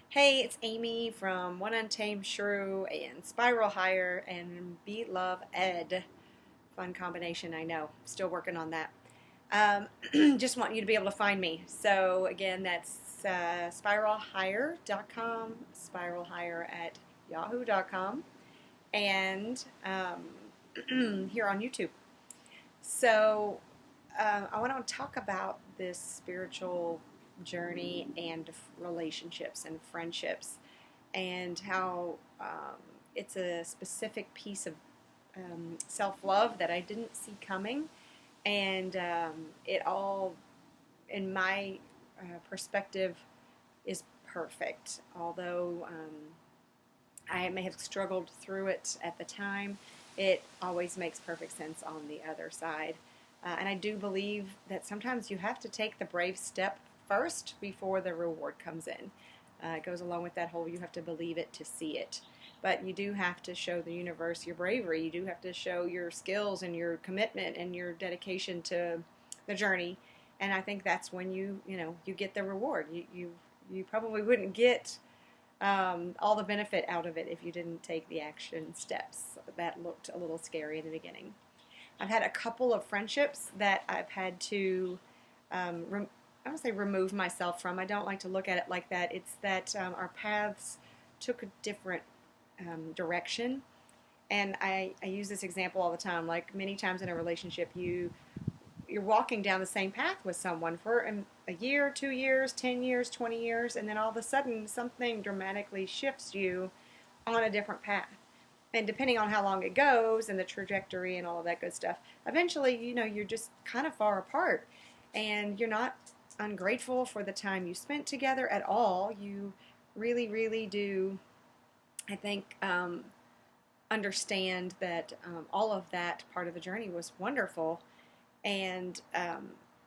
Hey, it's Amy from One Untamed Shrew and Spiral Higher and Be Love Ed. Fun combination, I know. Still working on that. Just want you to be able to find me. So, again, that's spiralhire.com, spiralhire at yahoo.com, and here on YouTube. So, I want to talk about this spiritual journey and relationships and friendships and how it's a specific piece of self love that I didn't see coming. And it all, in my perspective, is perfect. Although I may have struggled through it at the time, it always makes perfect sense on the other side. And I do believe that sometimes you have to take the brave step first before the reward comes in. It goes along with that whole you have to believe it to see it. But you do have to show the universe your bravery. You do have to show your skills and your commitment and your dedication to the journey. And I think that's when you get the reward. You probably wouldn't get all the benefit out of it if you didn't take the action steps. That looked a little scary in the beginning. I've had a couple of friendships that I've had to, I don't say remove myself from. I don't like to look at it like that. It's that our paths took a different direction. And I use this example all the time. Like many times in a relationship, you're walking down the same path with someone for a year, 2 years, 10 years, 20 years, and then all of a sudden something dramatically shifts you on a different path. And depending on how long it goes and the trajectory and all of that good stuff, eventually, you're just kind of far apart. And you're not ungrateful for the time you spent together at all. You really, really do, I think, understand that all of that part of the journey was wonderful. And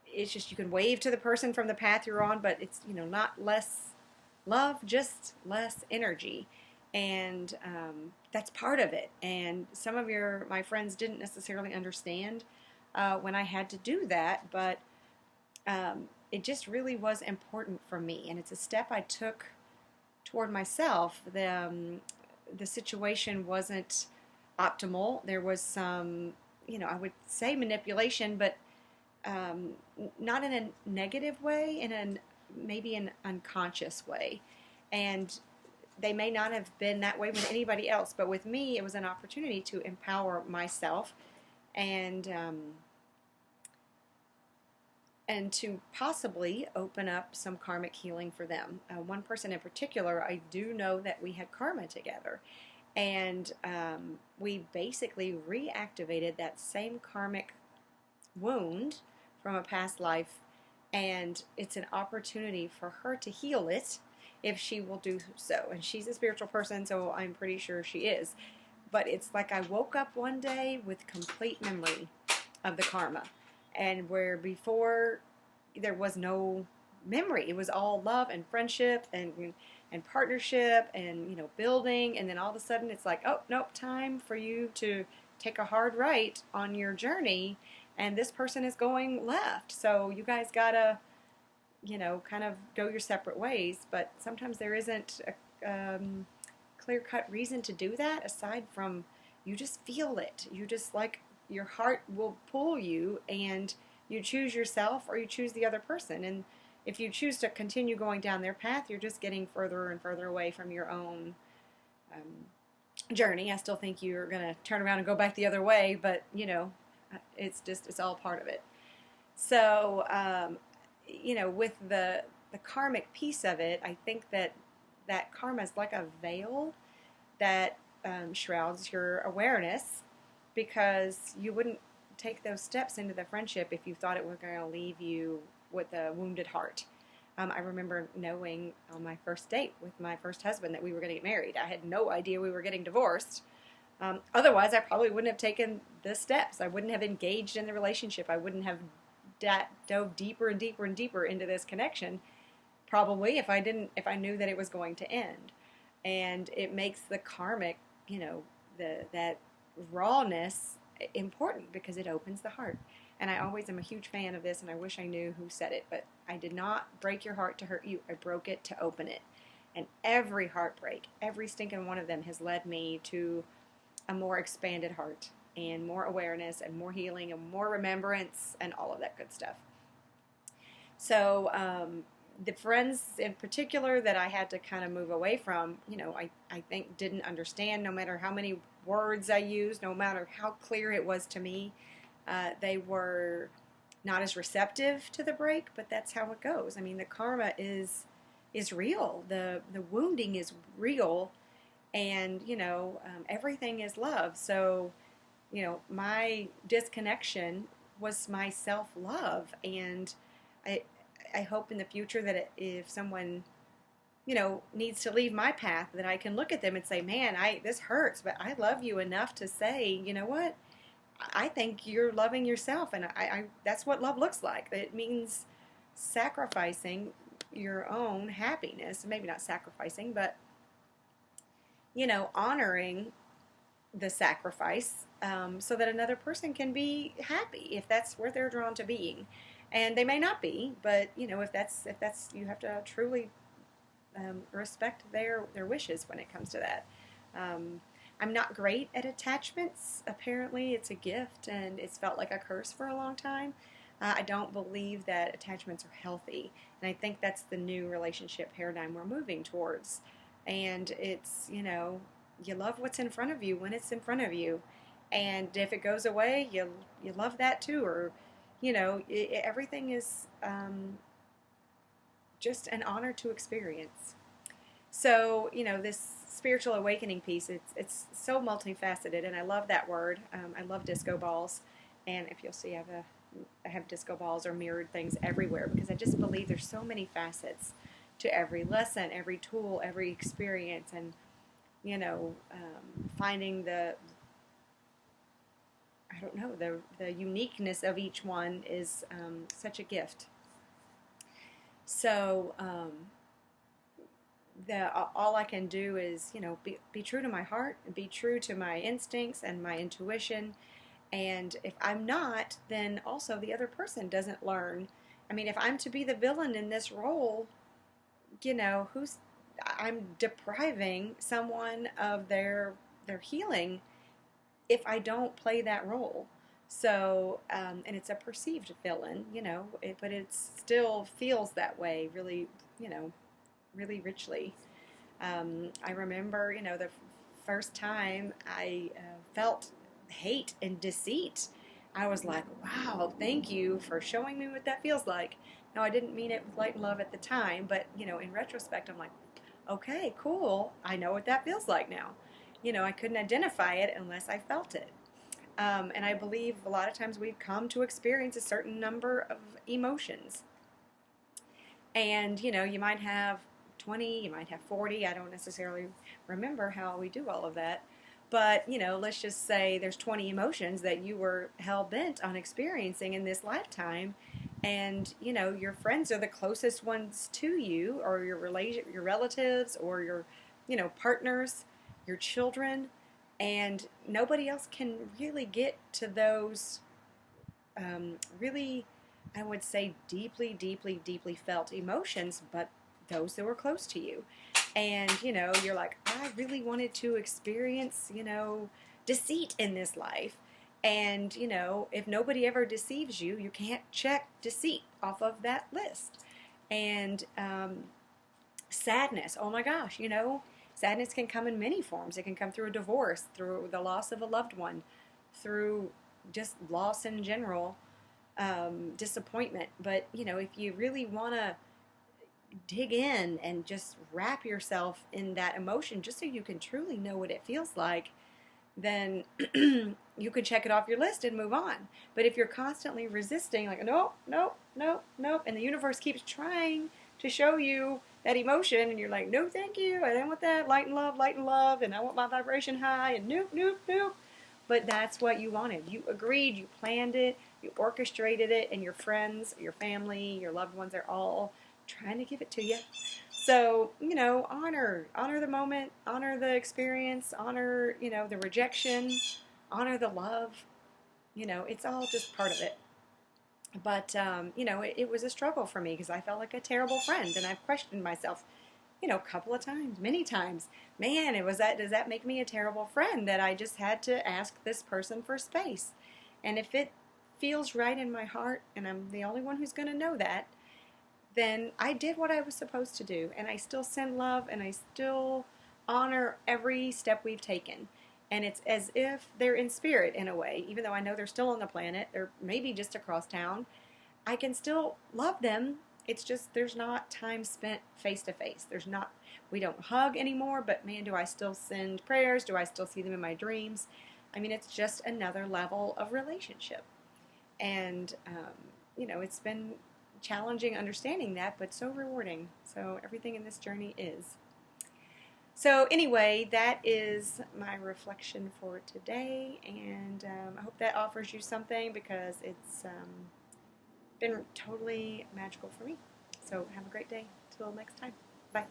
it's just you can wave to the person from the path you're on, but it's not less love, just less energy, and that's part of it. And some of my friends didn't necessarily understand when I had to do that, but it just really was important for me, and it's a step I took toward myself. The situation wasn't optimal. There was some, I would say manipulation, but not in a negative way, maybe an unconscious way. And they may not have been that way with anybody else, but with me, it was an opportunity to empower myself and to possibly open up some karmic healing for them. One person in particular, I do know that we had karma together, and we basically reactivated that same karmic wound from a past life, and it's an opportunity for her to heal it if she will do so. And she's a spiritual person, so I'm pretty sure she is. But it's like I woke up one day with complete memory of the karma, and where before there was no memory, it was all love and friendship and partnership and building. And then all of a sudden it's like, oh nope, time for you to take a hard right on your journey, and this person is going left, so you guys gotta kind of go your separate ways. But sometimes there isn't a clear-cut reason to do that aside from you just feel it. You just like your heart will pull you, and you choose yourself or you choose the other person. And if you choose to continue going down their path, you're just getting further and further away from your own journey. I still think you're going to turn around and go back the other way, but it's all part of it. So with the karmic piece of it, I think that karma is like a veil that shrouds your awareness, because you wouldn't take those steps into the friendship if you thought it was going to leave you with a wounded heart. I remember knowing on my first date with my first husband that we were going to get married. I had no idea we were getting divorced. Otherwise, I probably wouldn't have taken the steps. I wouldn't have engaged in the relationship. I wouldn't have dove deeper and deeper and deeper into this connection, probably, if I knew that it was going to end. And it makes the karmic, that rawness important, because it opens the heart. And I always am a huge fan of this, and I wish I knew who said it, but I did not break your heart to hurt you. I broke it to open it. And every heartbreak, every stinking one of them has led me to a more expanded heart and more awareness and more healing and more remembrance and all of that good stuff. So the friends in particular that I had to kind of move away from, I think didn't understand, no matter how many words I used, no matter how clear it was to me, they were not as receptive to the break, but that's how it goes. I mean, the karma is real. The wounding is real, and everything is love. So my disconnection was my self-love, and I hope in the future that if someone needs to leave my path, that I can look at them and say, man, this hurts, but I love you enough to say, you know what, I think you're loving yourself, and I that's what love looks like. It means sacrificing your own happiness, maybe not sacrificing, but honoring the sacrifice, so that another person can be happy if that's where they're drawn to being. And they may not be, but if that's you have to truly respect their wishes when it comes to that. I'm not great at attachments. Apparently, it's a gift, and it's felt like a curse for a long time. I don't believe that attachments are healthy, and I think that's the new relationship paradigm we're moving towards. And it's you love what's in front of you when it's in front of you, and if it goes away, you love that too, or everything is just an honor to experience. So this spiritual awakening piece, it's so multifaceted, and I love that word. I love disco balls, and if you'll see, I have disco balls or mirrored things everywhere, because I just believe there's so many facets to every lesson, every tool, every experience, and finding the uniqueness of each one is such a gift. So all I can do is be true to my heart, and be true to my instincts and my intuition. And if I'm not, then also the other person doesn't learn. I mean, if I'm to be the villain in this role, I'm depriving someone of their healing if I don't play that role. So, and it's a perceived villain, but it still feels that way, really, really richly. I remember, the first time I felt hate and deceit, I was like, wow, thank you for showing me what that feels like. Now, I didn't mean it with light and love at the time, but, in retrospect, I'm like, okay, cool, I know what that feels like now. I couldn't identify it unless I felt it. And I believe a lot of times we've come to experience a certain number of emotions. And, you might have 20, you might have 40, I don't necessarily remember how we do all of that. But, let's just say there's 20 emotions that you were hell-bent on experiencing in this lifetime. And, your friends are the closest ones to you, or your relatives, or your, partners, your children. And nobody else can really get to those really, I would say, deeply, deeply, deeply felt emotions, but those that were close to you. And, you're like, I really wanted to experience, deceit in this life. And, if nobody ever deceives you, you can't check deceit off of that list. And sadness, oh my gosh, sadness can come in many forms. It can come through a divorce, through the loss of a loved one, through just loss in general, disappointment. But, if you really want to dig in and just wrap yourself in that emotion just so you can truly know what it feels like, then you can check it off your list and move on. But if you're constantly resisting, like, nope, nope, nope, nope, and the universe keeps trying to show you that emotion, and you're like, no, thank you, I don't want that, light and love, and I want my vibration high, and nope, nope, nope. But that's what you wanted. You agreed, you planned it, you orchestrated it, and your friends, your family, your loved ones are all trying to give it to you. So, honor the moment, honor the experience, honor, the rejection, honor the love. It's all just part of it. But, it was a struggle for me because I felt like a terrible friend, and I've questioned myself, a couple of times, many times. Man, does that make me a terrible friend that I just had to ask this person for space? And if it feels right in my heart and I'm the only one who's going to know that, then I did what I was supposed to do. And I still send love and I still honor every step we've taken. And it's as if they're in spirit in a way, even though I know they're still on the planet, they're maybe just across town. I can still love them. It's just there's not time spent face to face. We don't hug anymore, but man, do I still send prayers? Do I still see them in my dreams? I mean, it's just another level of relationship. And, it's been challenging understanding that, but so rewarding. So everything in this journey is. So anyway, that is my reflection for today, and I hope that offers you something because it's been totally magical for me. So have a great day. Till next time. Bye.